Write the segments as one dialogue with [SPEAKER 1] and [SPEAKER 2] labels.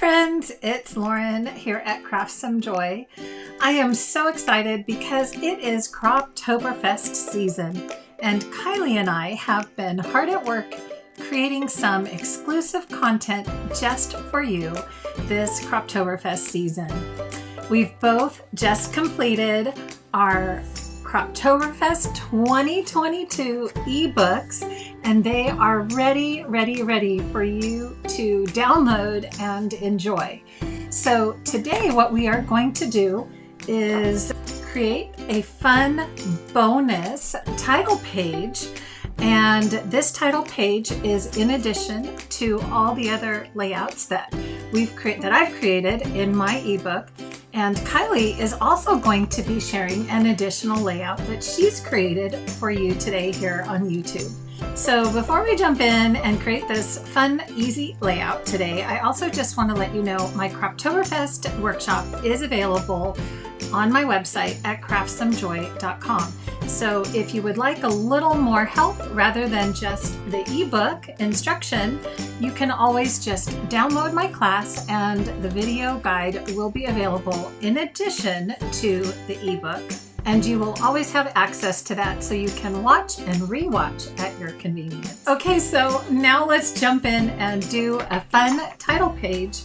[SPEAKER 1] friends, it's Lauren here at Craft Some Joy. I am so excited because it is Croptoberfest season, and Kylie and I have been hard at work creating some exclusive content just for you this Croptoberfest season. We've both just completed our Croptoberfest 2022 ebooks, and they are ready for you to download and enjoy. So today what we are going to do is create a fun bonus title page, and this title page is in addition to all the other layouts that I've created in my ebook. And Kylie is also going to be sharing an additional layout that she's created for you today here on YouTube. So before we jump in and create this fun, easy layout today, I also just want to let you know my Croptoberfest workshop is available on my website at craftsomejoy.com. So if you would like a little more help rather than just the ebook instruction, you can always just download my class, and the video guide will be available in addition to the ebook. And you will always have access to that so you can watch and rewatch at your convenience. Okay, so now let's jump in and do a fun title page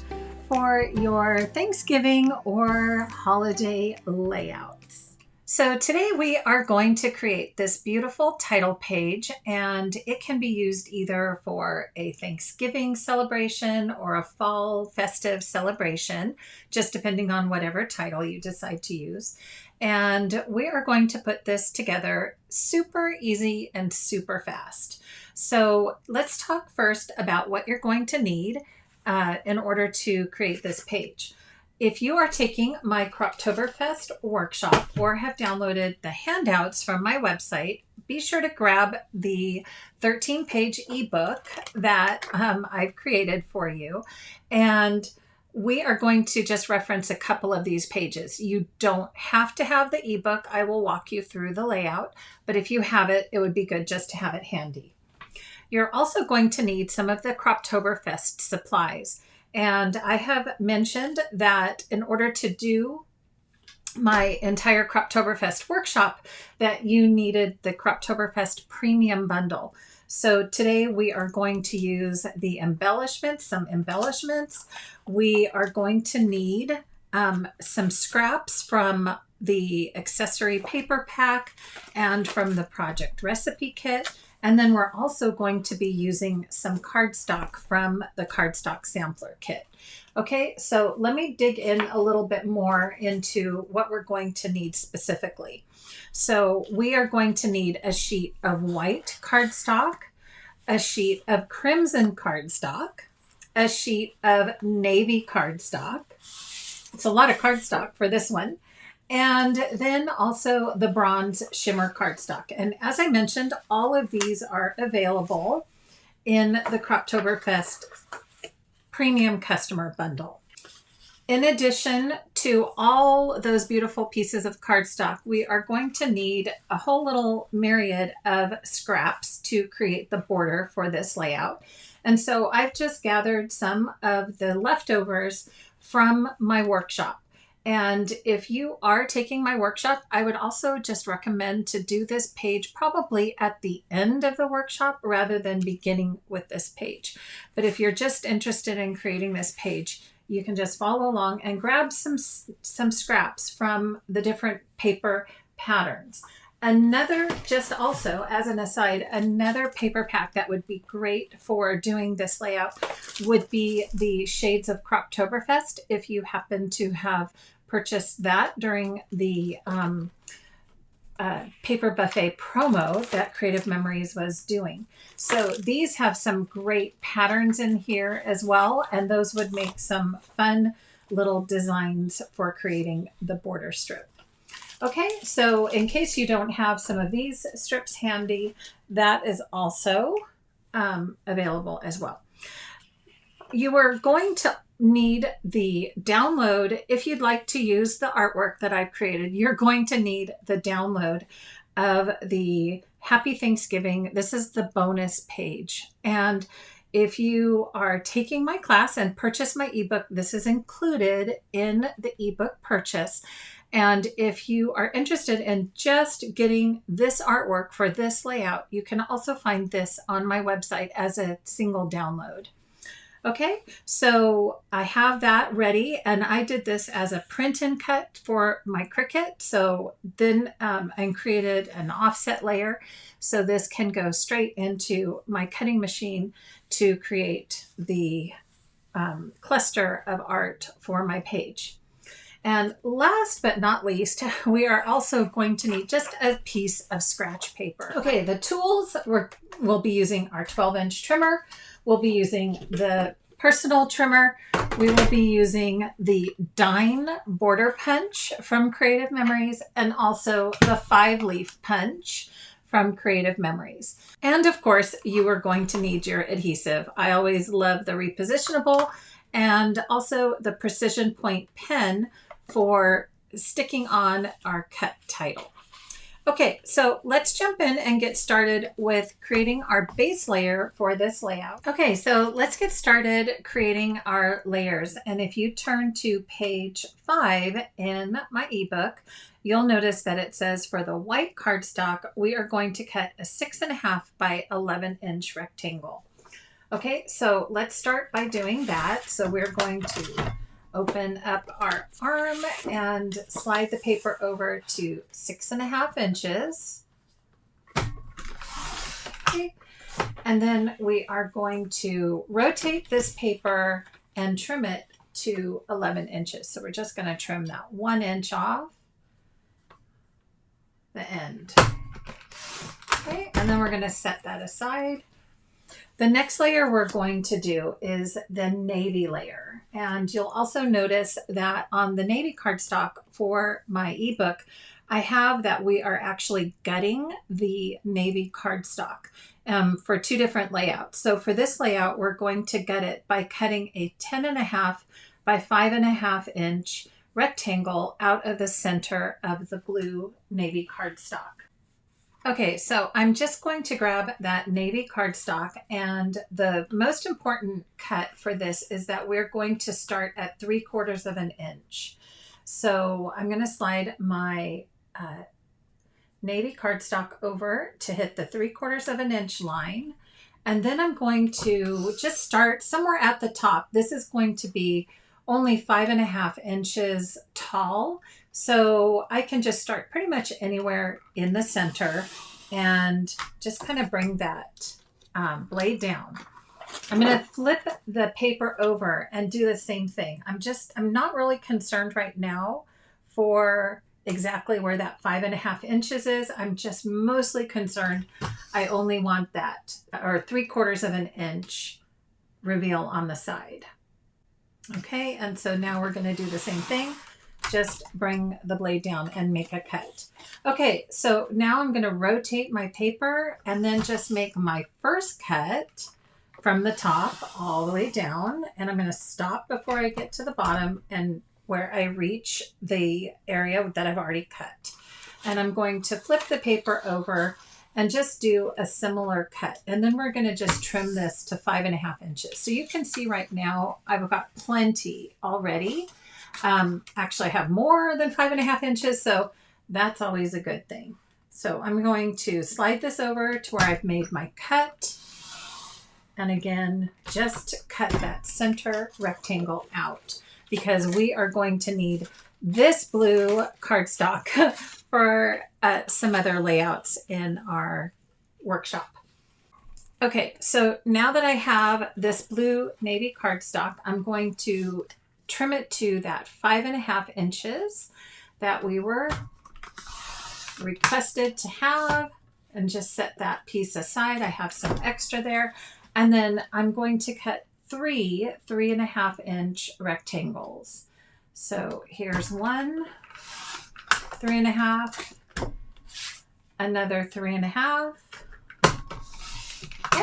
[SPEAKER 1] for your Thanksgiving or holiday layouts. So today we are going to create this beautiful title page, and it can be used either for a Thanksgiving celebration or a fall festive celebration, just depending on whatever title you decide to use. And we are going to put this together super easy and super fast. So let's talk first about what you're going to need in order to create this page. If you are taking my Croptoberfest workshop or have downloaded the handouts from my website, be sure to grab the 13-page ebook that I've created for you. And we are going to just reference a couple of these pages. You don't have to have the ebook. I will walk you through the layout, but if you have it, it would be good just to have it handy. You're also going to need some of the Croptoberfest supplies. And I have mentioned that in order to do my entire Croptoberfest workshop, that you needed the Croptoberfest Premium Bundle. So today we are going to use the some embellishments. We are going to need some scraps from the accessory paper pack and from the project recipe kit. And then we're also going to be using some cardstock from the Cardstock sampler kit. Okay, so let me dig in a little bit more into what we're going to need specifically. So we are going to need a sheet of white cardstock, a sheet of crimson cardstock, a sheet of navy cardstock. It's a lot of cardstock for this one. And then also the bronze shimmer cardstock. And as I mentioned, all of these are available in the Croptoberfest Premium Customer Bundle. In addition to all those beautiful pieces of cardstock, we are going to need a whole little myriad of scraps to create the border for this layout. And so I've just gathered some of the leftovers from my workshop. And if you are taking my workshop, I would also just recommend to do this page probably at the end of the workshop rather than beginning with this page. But if you're just interested in creating this page, you can just follow along and grab some scraps from the different paper patterns. Just also as an aside, another paper pack that would be great for doing this layout would be the Shades of Croptoberfest, if you happen to have purchased that during the paper buffet promo that Creative Memories was doing. So these have some great patterns in here as well, and those would make some fun little designs for creating the border strip. Okay, so in case you don't have some of these strips handy, that is also available as well. You are going to need the download. If you'd like to use the artwork that I've created, you're going to need the download of the Happy Thanksgiving. This is the bonus page. And if you are taking my class and purchase my ebook, this is included in the ebook purchase. And if you are interested in just getting this artwork for this layout, you can also find this on my website as a single download. Okay, so I have that ready, and I did this as a print and cut for my Cricut. So then I created an offset layer, so this can go straight into my cutting machine to create the cluster of art for my page. And last but not least, we are also going to need just a piece of scratch paper. Okay, the tools we'll be using our 12-inch trimmer. We'll be using the personal trimmer. We will be using the Dine border punch from Creative Memories, and also the 5-leaf punch from Creative Memories. And of course, you are going to need your adhesive. I always love the repositionable, and also the precision point pen for sticking on our cut title. Okay, so let's jump in and get started with creating our base layer for this layout. Okay, so let's get started creating our layers. And if you turn to page 5 in my ebook, you'll notice that it says for the white cardstock, we are going to cut a 6.5 by 11-inch rectangle. Okay, so let's start by doing that. So we're going to open up our arm and slide the paper over to 6.5 inches. Okay. And then we are going to rotate this paper and trim it to 11 inches. So we're just going to trim that 1 inch off the end. Okay. And then we're going to set that aside. The next layer we're going to do is the navy layer. And you'll also notice that on the navy cardstock for my ebook, I have that we are actually gutting the navy cardstock for 2 different layouts. So for this layout, we're going to gut it by cutting a 10.5 by 5.5 inch rectangle out of the center of the blue navy cardstock. Okay, so I'm just going to grab that navy cardstock, and the most important cut for this is that we're going to start at 3/4 of an inch. So I'm going to slide my navy cardstock over to hit the 3/4 of an inch line, and then I'm going to just start somewhere at the top. This is going to be only 5.5 inches tall. So I can just start pretty much anywhere in the center and just kind of bring that blade down. I'm going to flip the paper over and do the same thing. I'm not really concerned right now for exactly where that 5.5 inches is. I'm just mostly concerned I only want that, or 3/4 of an inch reveal on the side. Okay, and so now we're going to do the same thing. Just bring the blade down and make a cut. Okay, so now I'm going to rotate my paper and then just make my first cut from the top all the way down. And I'm going to stop before I get to the bottom and where I reach the area that I've already cut. And I'm going to flip the paper over and just do a similar cut. And then we're going to just trim this to 5.5 inches. So you can see right now I've got plenty already. Actually, I have more than 5.5 inches, so that's always a good thing. So I'm going to slide this over to where I've made my cut. And again, just cut that center rectangle out, because we are going to need this blue cardstock for some other layouts in our workshop. Okay, so now that I have this blue navy cardstock, I'm going to trim it to that 5.5 inches that we were requested to have, and just set that piece aside. I have some extra there. And then I'm going to cut 3.5 inch rectangles. So here's 1, 3.5, another 3.5,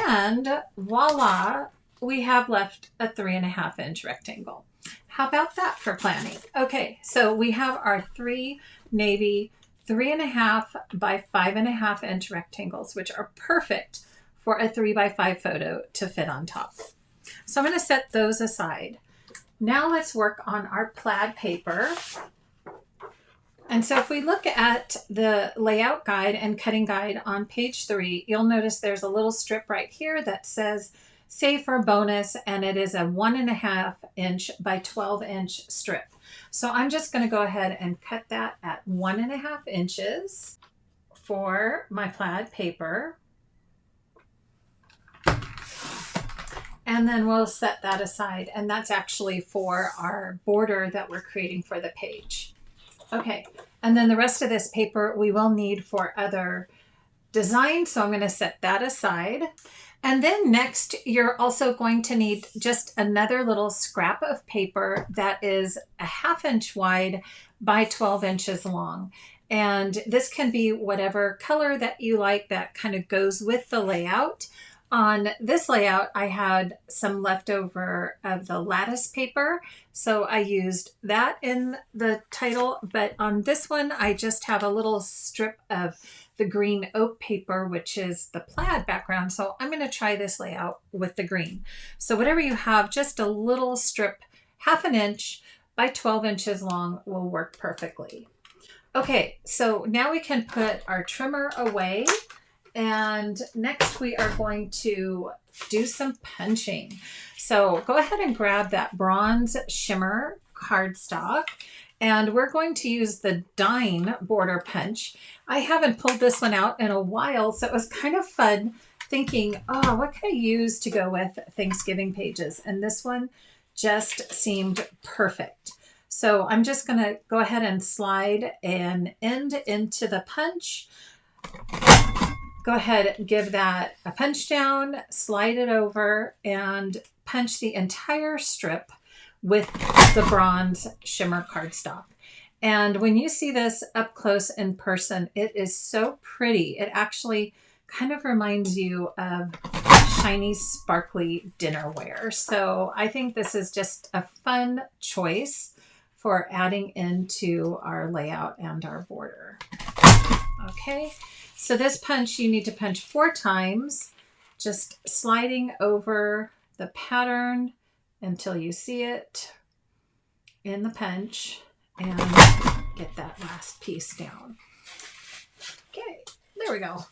[SPEAKER 1] and voila, we have left a 3.5 inch rectangle. How about that for planning? Okay, so we have our 3 navy 3.5 by 5.5 inch rectangles, which are perfect for a 3x5 photo to fit on top. So I'm going to set those aside. Now let's work on our plaid paper. And so if we look at the layout guide and cutting guide on page 3, you'll notice there's a little strip right here that says Save for Bonus, and it is a 1.5 inch by 12 inch strip. So I'm just going to go ahead and cut that at 1.5 inches for my plaid paper. And then we'll set that aside. And that's actually for our border that we're creating for the page. Okay, and then the rest of this paper we will need for other designs, so I'm going to set that aside. And then next, you're also going to need just another little scrap of paper that is a 1/2 inch wide by 12 inches long. And this can be whatever color that you like that kind of goes with the layout. On this layout, I had some leftover of the lattice paper, so I used that in the title, but on this one, I just have a little strip of the green oak paper, which is the plaid background, so I'm going to try this layout with the green. So whatever you have, just a little strip, 1/2 inch by 12 inches long will work perfectly. Okay, so now we can put our trimmer away. And next we are going to do some punching. So go ahead and grab that bronze shimmer cardstock, and we're going to use the Dine border punch. I haven't pulled this one out in a while, so it was kind of fun thinking, oh, what can I use to go with Thanksgiving pages? And this one just seemed perfect. So I'm just going to go ahead and slide an end into the punch. Go ahead, give that a punch down, slide it over, and punch the entire strip with the bronze shimmer cardstock. And when you see this up close in person, it is so pretty. It actually kind of reminds you of shiny, sparkly dinnerware. So I think this is just a fun choice for adding into our layout and our border. Okay. So this punch, you need to punch 4 times, just sliding over the pattern until you see it in the punch and get that last piece down. Okay, there we go.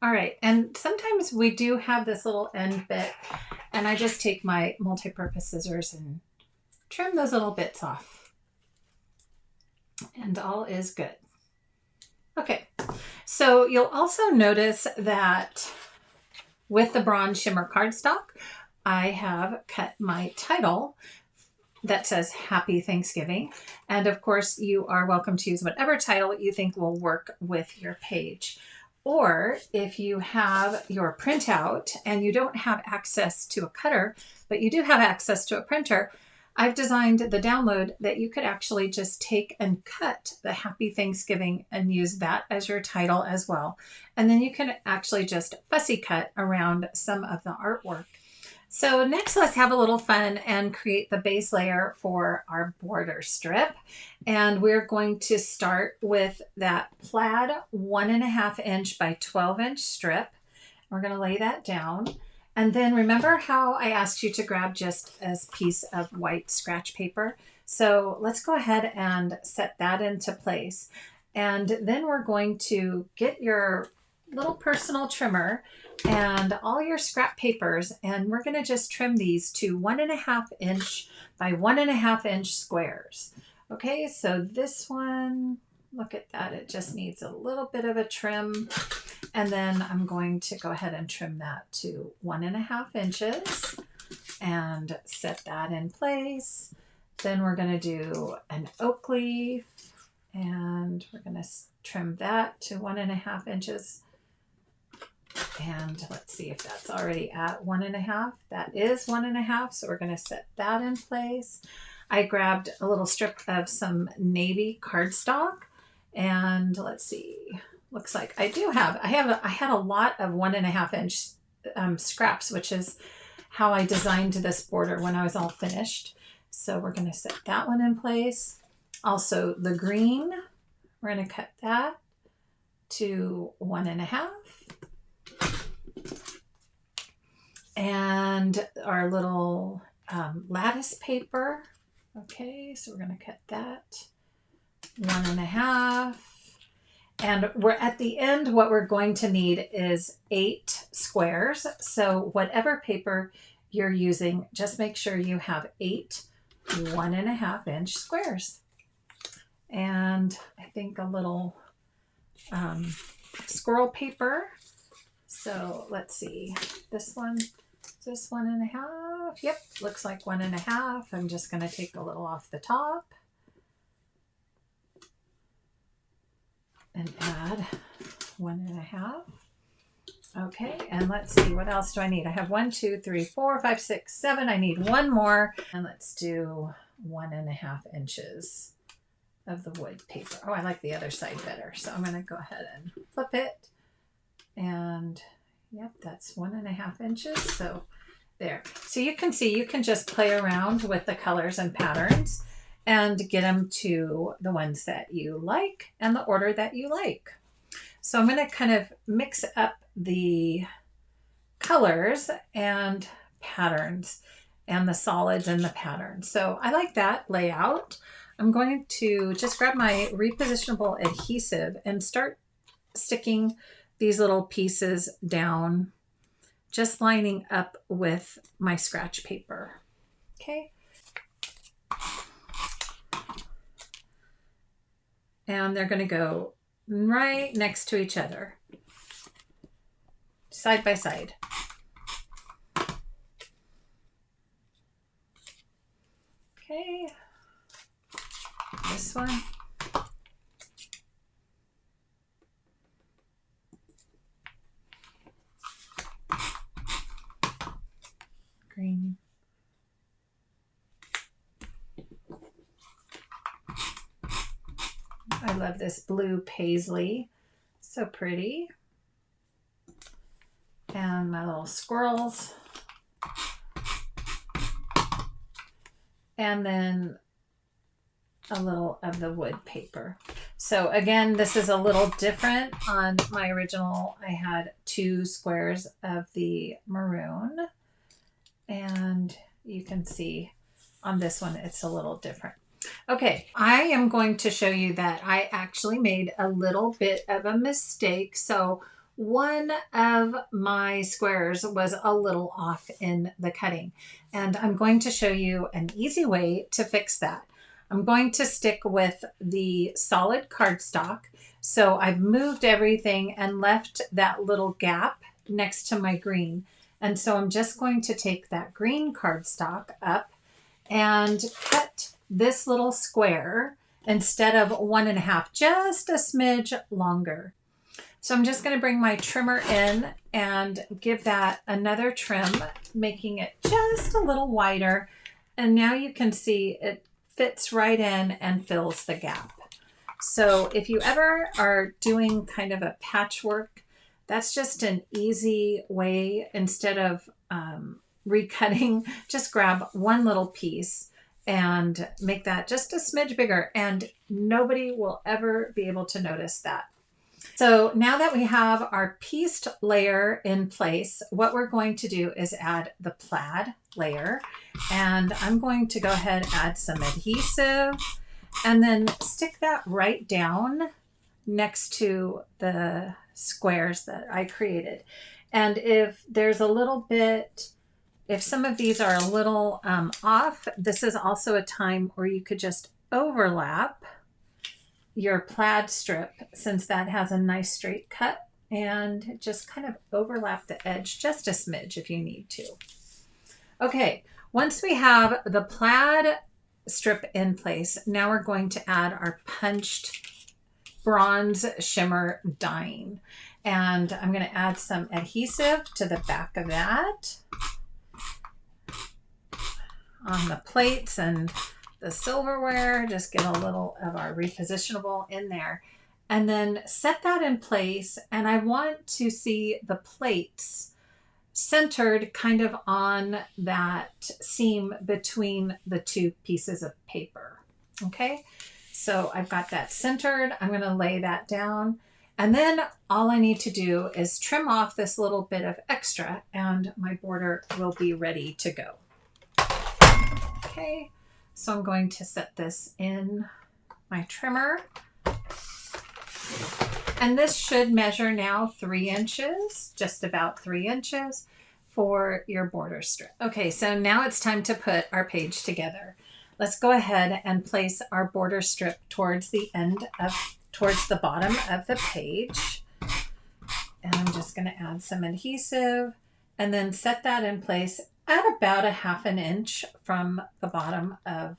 [SPEAKER 1] All right, and sometimes we do have this little end bit, and I just take my multi-purpose scissors and trim those little bits off. And all is good. Okay, so you'll also notice that with the bronze shimmer cardstock, I have cut my title that says Happy Thanksgiving. And of course, you are welcome to use whatever title you think will work with your page. Or if you have your printout and you don't have access to a cutter, but you do have access to a printer, I've designed the download that you could actually just take and cut the Happy Thanksgiving and use that as your title as well. And then you can actually just fussy cut around some of the artwork. So next, let's have a little fun and create the base layer for our border strip. And we're going to start with that plaid 1.5 inch by 12 inch strip. We're going to lay that down. And then remember how I asked you to grab just a piece of white scratch paper? So let's go ahead and set that into place. And then we're going to get your little personal trimmer and all your scrap papers, and we're going to just trim these to 1.5 inch by 1.5 inch squares. Okay, so this one, look at that. It just needs a little bit of a trim. And then I'm going to go ahead and trim that to 1.5 inches and set that in place. Then we're going to do an oak leaf, and we're going to trim that to 1.5 inches. And let's see if that's already at 1.5. That is 1.5. So we're going to set that in place. I grabbed a little strip of some navy cardstock, and let's see. Looks like I had a lot of 1.5 inch scraps, which is how I designed this border when I was all finished. So we're going to set that one in place. Also the green, we're going to cut that to 1.5. and our little lattice paper. Okay, so we're going to cut that 1.5. And we're at the end, what we're going to need is 8 squares. So whatever paper you're using, just make sure you have 8 1.5-inch squares. And I think a little squirrel paper. So let's see, this one, is this 1.5? Yep, looks like 1.5. I'm just going to take a little off the top and add 1.5. Okay, and let's see, what else do I need? I have 1, 2, 3, 4, 5, 6, 7. I need one more, and let's do 1.5 inches of the wood paper. Oh, I like the other side better, so I'm going to go ahead and flip it. And yep, that's 1.5 inches. So there. So you can see, you can just play around with the colors and patterns and get them to the ones that you like and the order that you like. So I'm going to kind of mix up the colors and patterns and the solids and the patterns. So I like that layout. I'm going to just grab my repositionable adhesive and start sticking these little pieces down, just lining up with my scratch paper. Okay. And they're going to go right next to each other, side by side. Okay. This one. Green. I love this blue paisley. So pretty. And my little squirrels. And then a little of the wood paper. So again, this is a little different. On my original, I had 2 squares of the maroon. And you can see on this one, it's a little different. Okay, I am going to show you that I actually made a little bit of a mistake. So one of my squares was a little off in the cutting, and I'm going to show you an easy way to fix that. I'm going to stick with the solid cardstock. So I've moved everything and left that little gap next to my green. And so I'm just going to take that green cardstock up and cut this little square instead of 1.5, just a smidge longer. So I'm just going to bring my trimmer in and give that another trim, making it just a little wider. And now you can see it fits right in and fills the gap. So if you ever are doing kind of a patchwork, that's just an easy way. Instead of recutting, just grab one little piece and make that just a smidge bigger, and nobody will ever be able to notice that. So now that we have our pieced layer in place, what we're going to do is add the plaid layer. And I'm going to go ahead and add some adhesive and then stick that right down next to the squares that I created. And if there's a little bit, if some of these are a little off, this is also a time where you could just overlap your plaid strip, since that has a nice straight cut, and just kind of overlap the edge just a smidge if you need to. Okay, once we have the plaid strip in place, now we're going to add our punched bronze shimmer dyeing. And I'm going to add some adhesive to the back of that on the plates and the silverware. Just get a little of our repositionable in there and then set that in place. And I want to see the plates centered kind of on that seam between the 2 pieces of paper. Okay, so I've got that centered. I'm going to lay that down, And then all I need to do is trim off this little bit of extra and my border will be ready to go. Okay, so I'm going to set this in my trimmer. And this should measure now 3 inches, just about 3 inches for your border strip. Okay, so now it's time to put our page together. Let's go ahead and place our border strip towards the bottom of the page. And I'm just going to add some adhesive and then set that in place at about 1/2 inch from the bottom of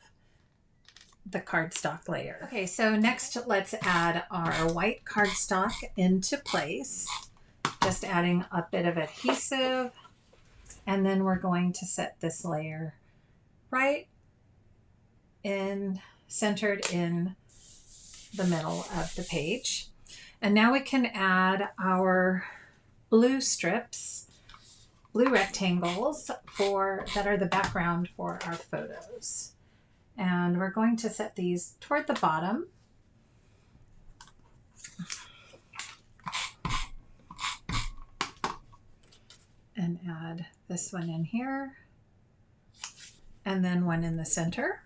[SPEAKER 1] the cardstock layer. Okay, so next let's add our white cardstock into place. Just adding a bit of adhesive, and then we're going to set this layer right in, centered in the middle of the page. And now we can add our blue strips, blue rectangles that are the background for our photos. And we're going to set these toward the bottom. And add this one in here. And then one in the center.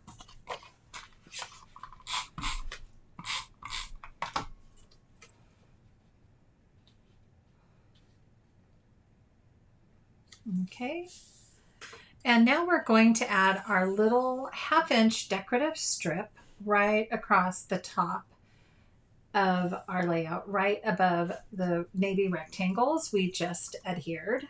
[SPEAKER 1] Okay. And now we're going to add our little 1/2 inch decorative strip right across the top of our layout, right above the navy rectangles we just adhered.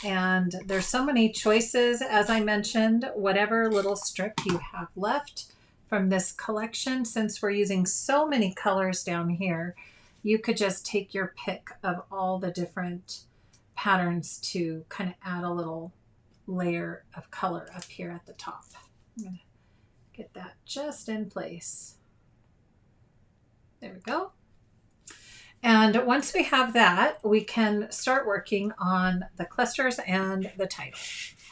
[SPEAKER 1] And there's so many choices, as I mentioned, whatever little strip you have left from this collection, since we're using so many colors down here, you could just take your pick of all the different patterns to kind of add a little layer of color up here at the top. I'm going to get that just in place. There we go. And once we have that, we can start working on the clusters and the title.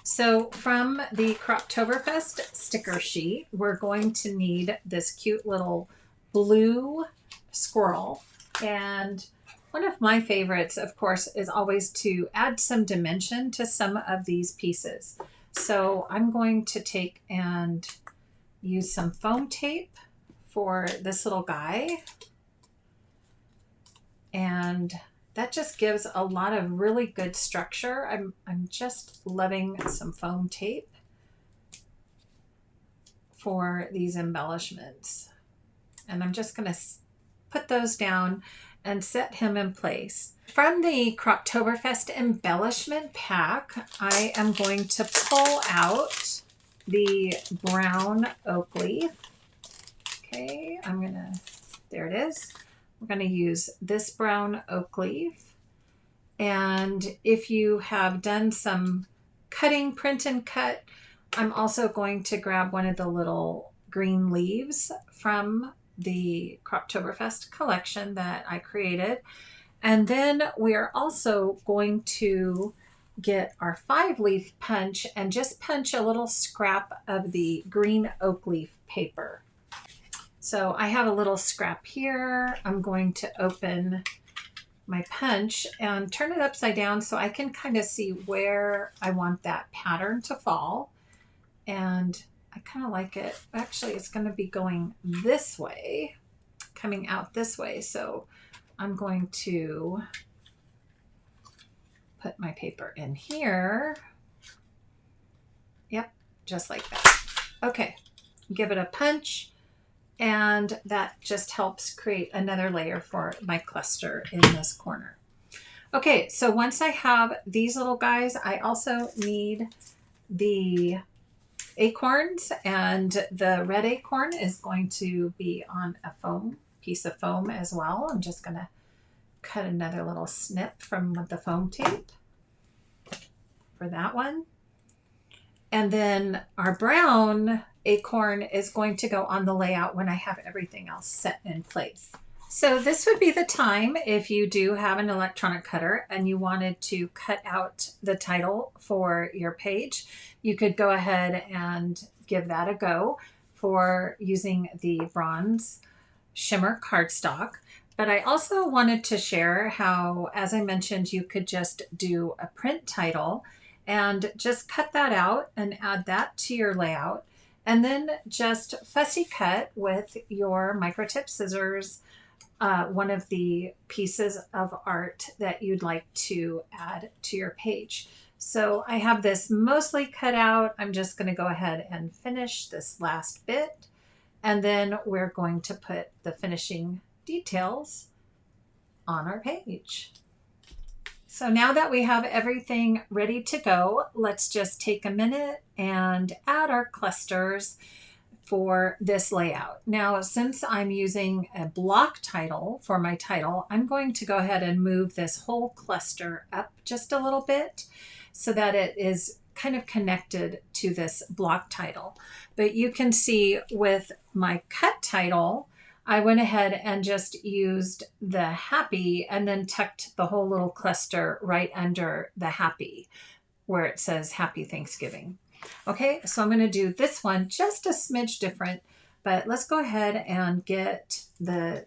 [SPEAKER 1] So from the Croptoberfest sticker sheet, we're going to need this cute little blue squirrel. And one of my favorites, of course, is always to add some dimension to some of these pieces. So I'm going to take and use some foam tape for this little guy. And that just gives a lot of really good structure. I'm just loving some foam tape for these embellishments. And I'm just going to put those down and set him in place. From the Croptoberfest embellishment pack, I am going to pull out the brown oak leaf. Okay, there it is. We're going to use this brown oak leaf. And if you have done some cutting, print and cut, I'm also going to grab one of the little green leaves from the Croptoberfest collection that I created. And then we are also going to get our 5-leaf punch and just punch a little scrap of the green oak leaf paper. So I have a little scrap here. I'm going to open my punch and turn it upside down so I can kind of see where I want that pattern to fall. And I kind of like it. Actually, it's going to be going this way, coming out this way. So I'm going to put my paper in here. Yep, just like that. Okay, give it a punch. And that just helps create another layer for my cluster in this corner. Okay, so once I have these little guys, I also need the acorns, and the red acorn is going to be on a piece of foam as well. I'm just going to cut another little snip from the foam tape for that one. And then our brown acorn is going to go on the layout when I have everything else set in place. So this would be the time, if you do have an electronic cutter and you wanted to cut out the title for your page, you could go ahead and give that a go for using the bronze shimmer cardstock. But I also wanted to share how, as I mentioned, you could just do a print title and just cut that out and add that to your layout. And then just fussy cut with your microtip scissors one of the pieces of art that you'd like to add to your page. So I have this mostly cut out. I'm just going to go ahead and finish this last bit. And then we're going to put the finishing details on our page. So now that we have everything ready to go, let's just take a minute and add our clusters for this layout. Now, since I'm using a block title for my title, I'm going to go ahead and move this whole cluster up just a little bit so that it is kind of connected to this block title. But you can see with my cut title, I went ahead and just used the happy and then tucked the whole little cluster right under the happy where it says Happy Thanksgiving. Okay, so I'm going to do this one just a smidge different, but let's go ahead and get the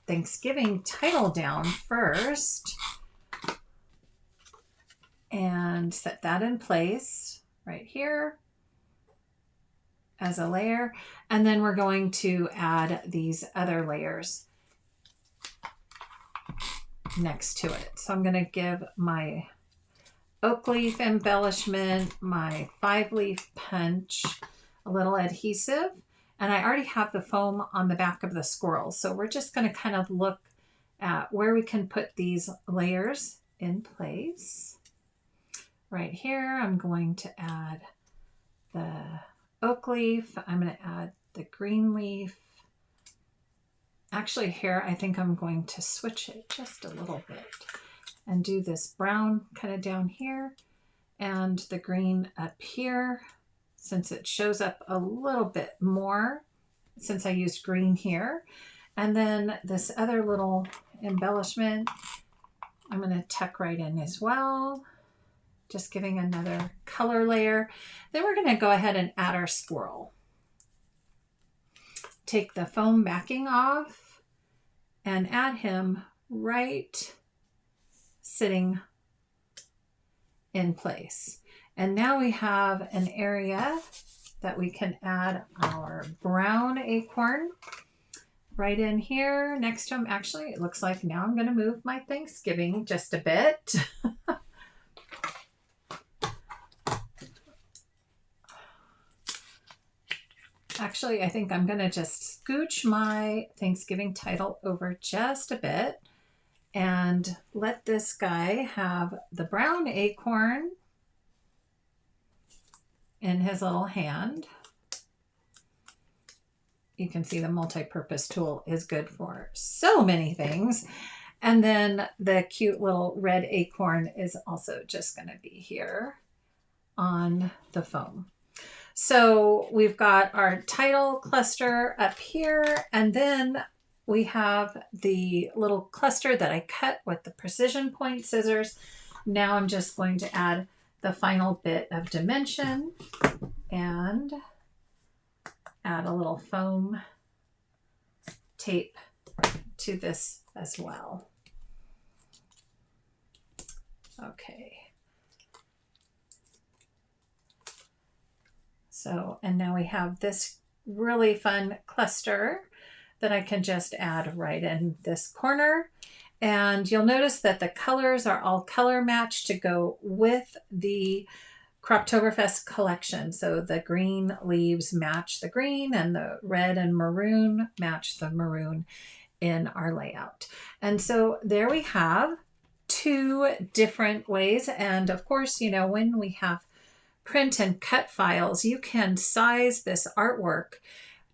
[SPEAKER 1] Thanksgiving title down first and set that in place right here as a layer. And then we're going to add these other layers next to it. So I'm going to give my oak leaf embellishment, my 5-leaf punch, a little adhesive, and I already have the foam on the back of the squirrel. So we're just going to kind of look at where we can put these layers in place. Right here, I'm going to add the oak leaf. I'm going to add the green leaf. Actually here, I think I'm going to switch it just a little bit and do this brown kind of down here and the green up here, since it shows up a little bit more since I used green here. And then this other little embellishment, I'm going to tuck right in as well, just giving another color layer. Then we're going to go ahead and add our squirrel. Take the foam backing off and add him right sitting in place. And now we have an area that we can add our brown acorn right in here next to him. Actually, it looks like now I'm going to move my Thanksgiving just a bit. Actually, I think I'm going to just scooch my Thanksgiving title over just a bit and let this guy have the brown acorn in his little hand. You can see the multi-purpose tool is good for so many things. And then the cute little red acorn is also just going to be here on the foam. So we've got our title cluster up here, and then we have the little cluster that I cut with the precision point scissors. Now I'm just going to add the final bit of dimension and add a little foam tape to this as well. Okay. So, and now we have this really fun cluster that I can just add right in this corner. And you'll notice that the colors are all color matched to go with the Croptoberfest collection. So the green leaves match the green and the red and maroon match the maroon in our layout. And so there we have two different ways. And of course, you know, when we have print and cut files, you can size this artwork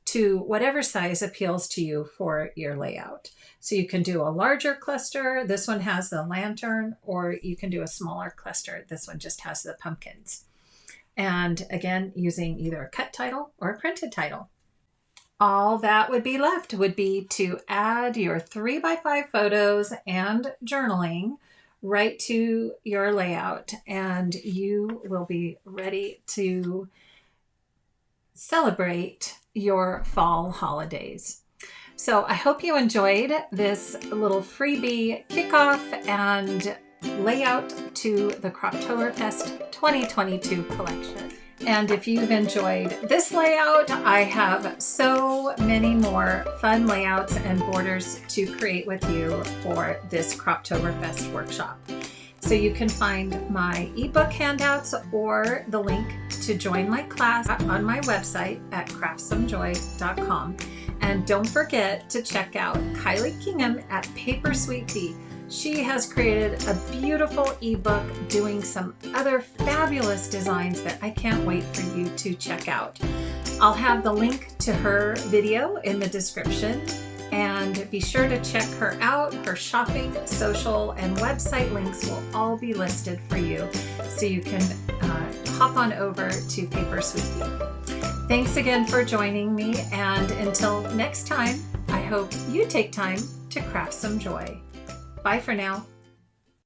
[SPEAKER 1] to whatever size appeals to you for your layout. So you can do a larger cluster. This one has the lantern, or you can do a smaller cluster. This one just has the pumpkins. And again, using either a cut title or a printed title. All that would be left would be to add your 3x5 photos and journaling right to your layout, and you will be ready to celebrate your fall holidays. So I hope you enjoyed this little freebie kickoff and layout to the Croptoberfest 2022 collection. And if you've enjoyed this layout, I have so many more fun layouts and borders to create with you for this Croptoberfest workshop. So you can find my ebook handouts or the link to join my class on my website at craftssomejoy.com. And don't forget to check out Kylie Kingham at Paper Sweet Bee. She has created a beautiful ebook doing some other fabulous designs that I can't wait for you to check out. I'll have the link to her video in the description, and be sure to check her out. Her shopping, social, and website links will all be listed for you, so you can hop on over to Paper Sweet Bee. Thanks again for joining me, and until next time, I hope you take time to craft some joy. Bye for now.